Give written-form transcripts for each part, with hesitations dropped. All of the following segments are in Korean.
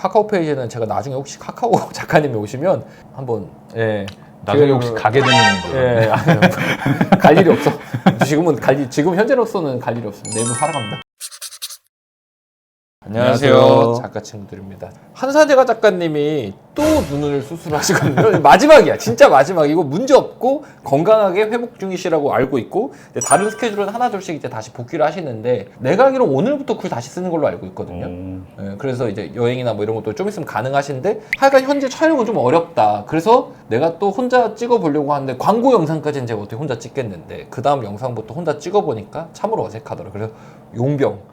카카오 페이지는 제가 나중에 혹시 카카오 작가님이 오시면 한번 나중에 혹시 가게 되면 아니요. 갈 일이 없어. 지금 현재로서는 갈 일이 없습니다. 내부 살아갑니다. 안녕하세요. 작가 친구들입니다. 한사대가 작가님이 또 눈을 수술하시거든요. 마지막이야. 진짜 마지막이고 문제 없고 건강하게 회복 중이시라고 알고 있고 다른 스케줄은 하나둘씩 이제 다시 복귀를 하시는데 내가 알기로 오늘부터 글 다시 쓰는 걸로 알고 있거든요. 그래서 이제 여행이나 뭐 이런 것도 좀 있으면 가능하신데 하여간 현재 촬영은 좀 어렵다. 그래서 내가 또 혼자 찍어보려고 하는데 광고 영상까지는 제가 어떻게 혼자 찍겠는데 그 다음 영상부터 혼자 찍어보니까 참으로 어색하더라고요. 그래서 용병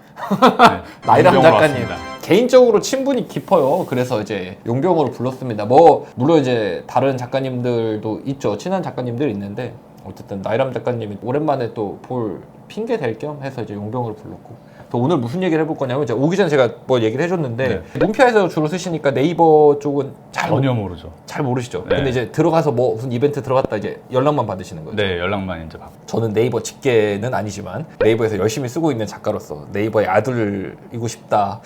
나이람 작가님 개인적으로 친분이 깊어요. 그래서 이제 용병으로 불렀습니다. 뭐 물론 이제 다른 작가님들도 있죠. 친한 작가님들 있는데 어쨌든 나이람 작가님이 오랜만에 또 볼 핑계 될 겸 해서 이제 용병으로 불렀고 또 오늘 무슨 얘기를 해볼 거냐면 이제 오기 전에 제가 뭐 얘기를 해줬는데 문피아에서 주로 쓰시니까 네이버 쪽은 전혀 모르죠. 잘 모르시죠. 근데 이제 들어가서 뭐 무슨 이벤트 들어갔다 이제 연락만 받으시는 거죠. 네, 연락만 이제 받고. 저는 네이버 직계는 아니지만 네이버에서 열심히 쓰고 있는 작가로서 네이버의 아들이고 싶다.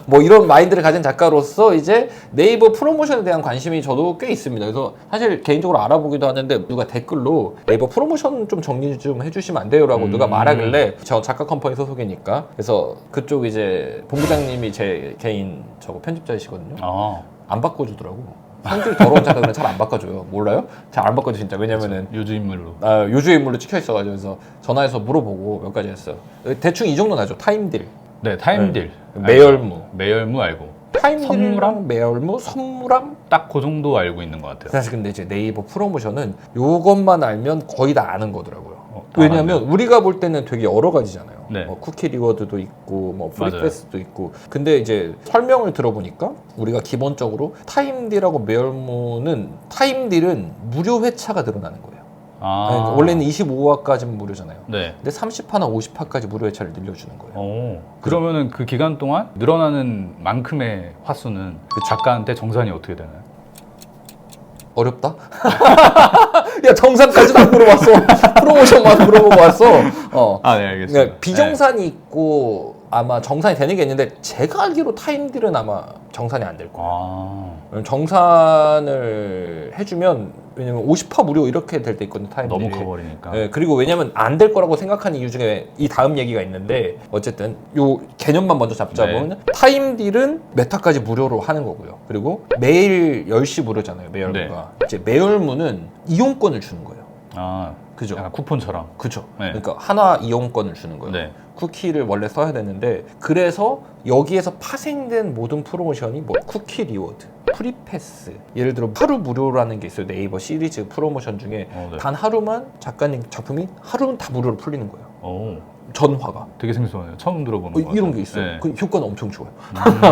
뭐 이런 마인드를 가진 작가로서 이제 네이버 프로모션에 대한 관심이 저도 꽤 있습니다. 그래서 사실 개인적으로 알아보기도 하는데 누가 댓글로 네이버 프로모션 좀 정리 좀 해주시면 안 돼요? 라고 누가 말하길래 저 작가 컴퍼니 소속이니까 그래서 그쪽 이제 본부장님이 제 개인 저거 편집자이시거든요. 안 바꿔주더라고. 성질 더러운 작가들은 잘 안 바꿔줘요. 몰라요? 잘 안 바꿔줘 진짜. 왜냐면은 요주 인물로. 요주 인물로 찍혀 있어가지고 그래서 전화해서 물어보고 몇 가지 했어요. 대충 이 정도 나죠. 타임딜. 네, 타임딜. 매열무. 매열무 알고. 타임딜이랑 매열무, 선물함? 딱 그 정도 알고 있는 것 같아요. 사실 근데 이제 네이버 프로모션은 요것만 알면 거의 다 아는 거더라고요. 왜냐면 우리가 볼 때는 되게 여러 가지잖아요. 네. 뭐 쿠키 리워드도 있고 뭐 프리패스도 있고 근데 이제 설명을 들어보니까 우리가 기본적으로 타임딜하고 매열무는 타임딜은 무료 회차가 늘어나는 거예요. 그러니까 원래는 25화까지는 무료잖아요. 네. 근데 30화나 50화까지 무료 회차를 늘려주는 거예요. 그러면은 그 기간 동안 늘어나는 만큼의 화수는 그 작가한테 정산이 어떻게 되나요? 어렵다? 야 정산까지도 안 물어봤어. 프로모션만 물어보고 왔어. 네, 알겠습니다. 그러니까 비정산이 있고 아마 정산이 되는 게 있는데 제가 알기로 타임딜은 아마 정산이 안 될 거예요. 정산을 해주면 왜냐면 50% 무료 이렇게 될 때 있거든요. 타임딜이. 너무 커버리니까. 네, 그리고 왜냐면 안 될 거라고 생각하는 이유 중에 이 다음 얘기가 있는데 어쨌든 요 개념만 먼저 잡자면 타임딜은 몇 화까지 무료로 하는 거고요. 그리고 매일 10시 무료잖아요. 매열무가. 이제 매열무는 이용권을 주는 거예요. 그죠? 약간 쿠폰처럼. 그죠. 그러니까 하나 이용권을 주는 거예요. 쿠키를 원래 써야 되는데 그래서 여기에서 파생된 모든 프로모션이 뭐 쿠키 리워드, 프리패스 예를 들어 하루 무료라는 게 있어요. 네이버 시리즈 프로모션 중에 단 하루만 작가님 작품이 하루는 다 무료로 풀리는 거예요. 전화가 되게 생소하네요. 처음 들어보는 거 이런 게 있어요. 그 효과는 엄청 좋아요.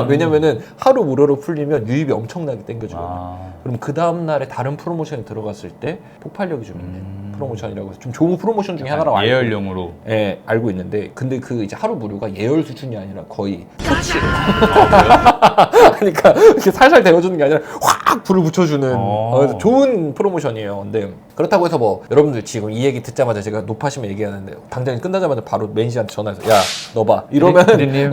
왜냐면은 하루 무료로 풀리면 유입이 엄청나게 땡겨지거든요. 그럼 그 다음날에 다른 프로모션에 들어갔을 때 폭발력이 좀 있는 프로모션이라고 해서 좀 좋은 프로모션 중에 하나라고 예열용으로 알고 있는데 근데 그 이제 하루 무료가 예열 수준이 아니라 거의 터치를 그러니까 이렇게 살살 데워주는 게 아니라 확 불을 붙여주는 그래서 좋은 프로모션이에요. 근데 그렇다고 해서 뭐 여러분들 지금 이 얘기 듣자마자 제가 높아시면 얘기하는데 당장 끝나자마자 바로 매니저한테 전화해서 야 넣어봐 이러면 피디님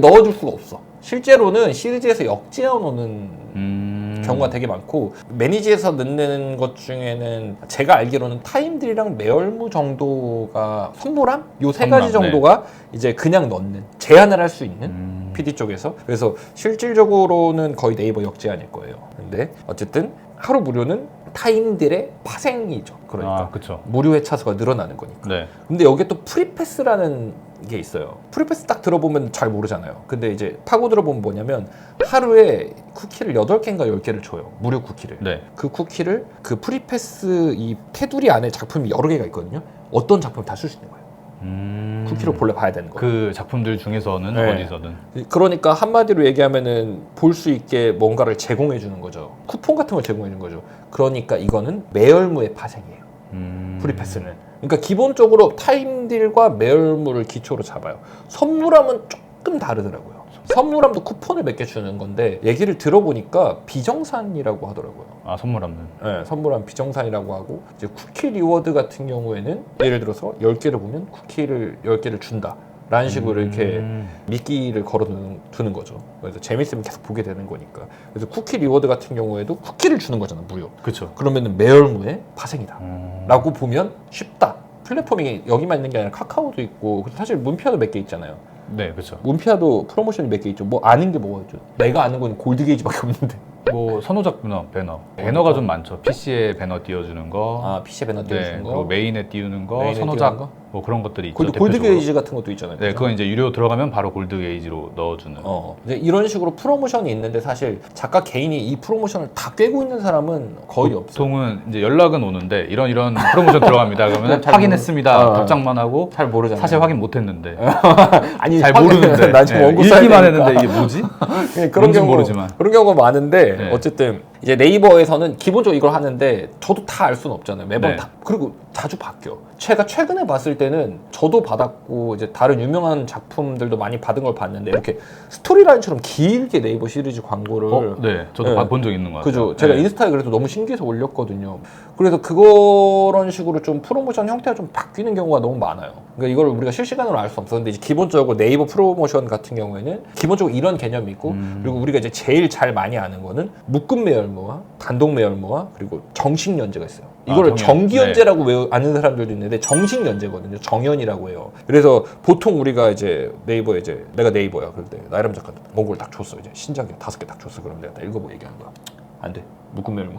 넣어줄 수가 없어. 실제로는 시리즈에서 역제어 놓는 경우가 되게 많고 매니지에서 넣는 것 중에는 제가 알기로는 타임딜이랑 매열무 정도가 선물함? 요 세 가지 정도가 이제 그냥 넣는 제한을 할 수 있는 PD 쪽에서 그래서 실질적으로는 거의 네이버 역제한일 거예요. 근데 어쨌든 하루 무료는 타임딜의 파생이죠. 그러니까 무료 회차수가 늘어나는 거니까. 근데 여기에 또 프리패스라는 게 있어요. 프리패스 딱 들어보면 잘 모르잖아요. 근데 이제 파고 들어보면 뭐냐면 하루에 쿠키를 8개인가 10개를 줘요. 무료 쿠키를. 그 쿠키를 그 프리패스 이 테두리 안에 작품이 여러 개가 있거든요. 어떤 작품을 다 쓸 수 있는 거예요. 쿠키로 본래 봐야 되는 거예요. 그 작품들 중에서는 어디서든. 그러니까 한마디로 얘기하면은 볼 수 있게 뭔가를 제공해 주는 거죠. 쿠폰 같은 걸 제공해 주는 거죠. 그러니까 이거는 매열무의 파생이에요. 프리패스는. 그러니까 기본적으로 타임딜과 매열무를 기초로 잡아요. 선물함은 조금 다르더라고요. 선물함도 쿠폰을 몇 개 주는 건데 얘기를 들어보니까 비정산이라고 하더라고요. 선물함은? 네, 선물함 비정산이라고 하고 이제 쿠키 리워드 같은 경우에는 예를 들어서 10개를 보면 쿠키를 10개를 준다. 라는 식으로 이렇게 미끼를 걸어두는 거죠. 그래서 재밌으면 계속 보게 되는 거니까. 그래서 쿠키 리워드 같은 경우에도 쿠키를 주는 거잖아, 무료. 그렇죠. 그러면은 매월무의 파생이다 라고 보면 쉽다. 플랫폼이 여기만 있는 게 아니라 카카오도 있고 사실 문피아도 몇 개 있잖아요. 네, 그렇죠. 문피아도 프로모션이 몇 개 있죠. 뭐 아는 게 뭐가 있죠. 내가 아는 건 골드 게이지밖에 없는데. 뭐 선호작 배너가 좀 많죠. PC에 배너 띄워주는 거, 아, PC 배너 띄워주는 네, 거, 그리고 메인에 띄우는 거, 메인에 선호작 띄우는 거? 뭐 그런 것들이 있죠. 골드 대표적으로. 게이지 같은 것도 있잖아요. 네, 그죠? 그건 이제 유료 들어가면 바로 골드 게이지로 넣어주는. 이제 이런 식으로 프로모션이 있는데 사실 작가 개인이 이 프로모션을 다 꿰고 있는 사람은 거의 없어요. 보통은 이제 연락은 오는데 이런 프로모션 들어갑니다. 그러면 잘 확인했습니다. 어. 답장만 하고 잘 모르잖아요. 사실 확인 못했는데 아니 잘 모르는데 나중에 원고 써야 읽기만 되니까. 했는데 이게 뭐지? 그런 뭔진 경우 모르지만. 그런 경우가 많은데 네. 어쨌든 이제 네이버에서는 기본적으로 이걸 하는데 저도 다 알 수는 없잖아요. 매번 네. 다 그리고 자주 바뀌어. 제가 최근에 봤을 때는 저도 받았고 이제 다른 유명한 작품들도 많이 받은 걸 봤는데 이렇게 스토리라인처럼 길게 네이버 시리즈 광고를 네, 저도 네. 본 적 있는 것 같아요. 그죠. 제가 네. 인스타에 그래서 너무 신기해서 올렸거든요. 그래서 그런 식으로 좀 프로모션 형태가 좀 바뀌는 경우가 너무 많아요. 그러니까 이걸 우리가 실시간으로 알 수 없어. 근데 이제 기본적으로 네이버 프로모션 같은 경우에는 기본적으로 이런 개념이 있고 그리고 우리가 이제 제일 잘 많이 아는 거는 묶음 매열무와 단독 매열무와 그리고 정식 연재가 있어요. 이거를 정기 연재라고 아는 사람들도 있는데 정식 연재거든요. 정연이라고 해요. 그래서 보통 우리가 이제 네이버에 이제 내가 네이버야. 그럴 때 나이람 작가한테 원고를 딱 줬어. 이제 신작이 5개 딱 줬어. 그럼 내가 딱 읽어보고 얘기하는 거야. 안 돼. 묶음 매열무.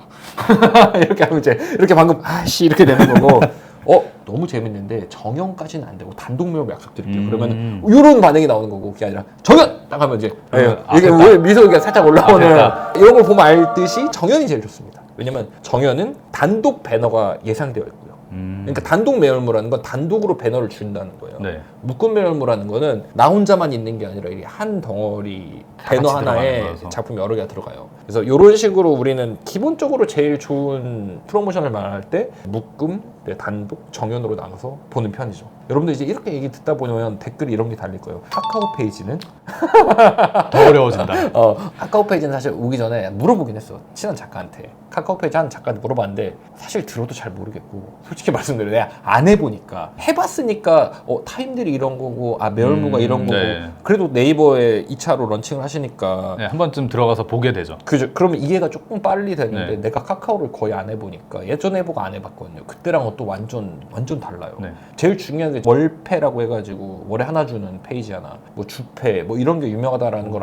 이렇게 하면 이제 이렇게 방금 아씨 이렇게 되는 거고. 너무 재밌는데 정연까지는 안 되고 단독 매열무 약속드릴게요. 그러면 이런 반응이 나오는 거고 그게 아니라 정연 딱 하면 이제 이게 왜 미소가 살짝 올라오는 이런 걸 보면 알듯이 정연이 제일 좋습니다. 왜냐면 정연은 단독 배너가 예상되어 있고요. 그러니까 단독 매열무라는 건 단독으로 배너를 준다는 거예요. 네. 묶음 매열무라는 거는 나 혼자만 있는 게 아니라 이게 한 덩어리 배너 하나에 작품이 여러 개가 들어가요. 그래서 이런 식으로 우리는 기본적으로 제일 좋은 프로모션을 말할 때 묶음, 단독, 정연으로 나눠서 보는 편이죠. 여러분들 이제 이렇게 얘기 듣다 보면 댓글이 이런 게 달릴 거예요. 카카오 페이지는 더 어려워진다. 카카오 페이지는 사실 오기 전에 물어보긴 했어. 친한 작가한테. 카카오 페이지 하는 작가한테 물어봤는데 사실 들어도 잘 모르겠고 솔직히 말씀드려 내가 안 해보니까 해봤으니까 타임들이 이런 거고 매열무가 이런 거고 네. 그래도 네이버에 2차로 런칭을 하시니까 네, 한 번쯤 들어가서 보게 되죠. 그죠. 그러면 이해가 조금 빨리 되는데 네. 내가 카카오를 거의 안 해보니까 예전에 해보고 안 해봤거든요. 그때랑은 또 완전 달라요. 네. 제일 중요한 게 월패라고 해가지고 월에 하나 주는 페이지 하나, 뭐 주패, 뭐 이런 게 유명하다라는 걸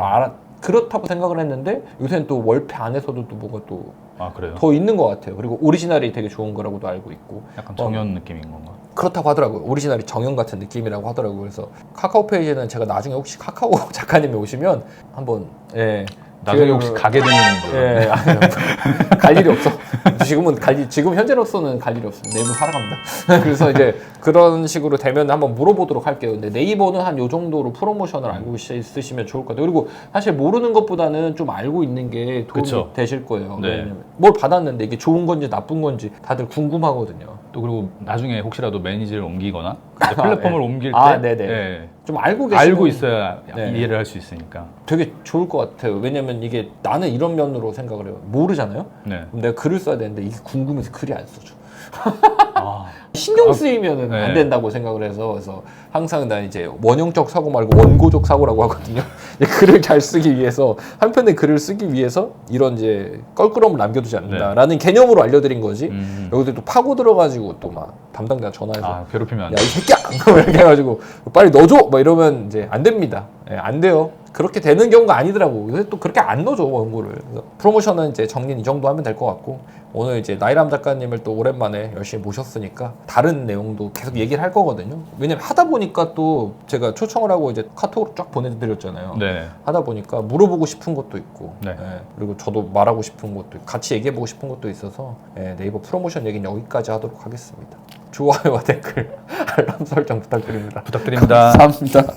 그렇다고 생각을 했는데 요새는 또 월패 안에서도 또 뭐가 또 그래요? 더 있는 것 같아요. 그리고 오리지널이 되게 좋은 거라고도 알고 있고 약간 정연 느낌인 건가? 그렇다고 하더라고요. 오리지널이 정연 같은 느낌이라고 하더라고요. 그래서 카카오 페이지는 제가 나중에 혹시 카카오 작가님이 오시면 한번 나중에 혹시 가게 되는 아니요. 갈 일이 없어. 지금 현재로서는 갈 일이 없습니다. 내일도 살아갑니다. 그래서 이제 그런 식으로 되면 한번 물어보도록 할게요. 근데 네이버는 한 요 정도로 프로모션을 알고 있으시면 좋을 것 같아요. 그리고 사실 모르는 것보다는 좀 알고 있는 게 도움이 그쵸. 되실 거예요. 네. 왜냐면 뭘 받았는데 이게 좋은 건지 나쁜 건지 다들 궁금하거든요. 또 그리고 나중에 혹시라도 매니저를 옮기거나 이제 플랫폼을 옮길 때 네네. 좀 알고 있어야 네. 이해를 할 수 있으니까. 되게 좋을 것 같아요. 왜냐면 이게 나는 이런 면으로 생각을 해요. 모르잖아요? 네. 그럼 내가 글을 써야 되는데 이게 궁금해서 글이 안 써져. 아, 신경 쓰이면은 네. 안 된다고 생각을 해서 그래서 항상 난 이제 원형적 사고 말고 원고적 사고라고 하거든요. 글을 잘 쓰기 위해서 한 편의 글을 쓰기 위해서 이런 이제 껄끄러움을 남겨두지 않는다라는 개념으로 알려드린 거지. 여기서 또 파고 들어가지고 또 막 담당자 전화해서 괴롭히면 안 야 돼. 이 새끼야 이렇게 해가지고 빨리 넣어줘 막 이러면 이제 안 됩니다. 안 돼요. 그렇게 되는 경우가 아니더라고. 근데 또 그렇게 안 넣어줘 원고를. 그래서 프로모션은 이제 정리는 이 정도 하면 될 것 같고 오늘 이제 나이람 작가님을 또 오랜만에 열심히 모셨으니까 다른 내용도 계속 얘기를 할 거거든요. 왜냐면 하다 보니까 또 제가 초청을 하고 이제 카톡으로 쫙 보내드렸잖아요. 네. 하다 보니까 물어보고 싶은 것도 있고 네. 그리고 저도 말하고 싶은 것도 있고 같이 얘기해보고 싶은 것도 있어서 네이버 프로모션 얘기는 여기까지 하도록 하겠습니다. 좋아요와 댓글 알람 설정 부탁드립니다. 부탁드립니다. 감사합니다.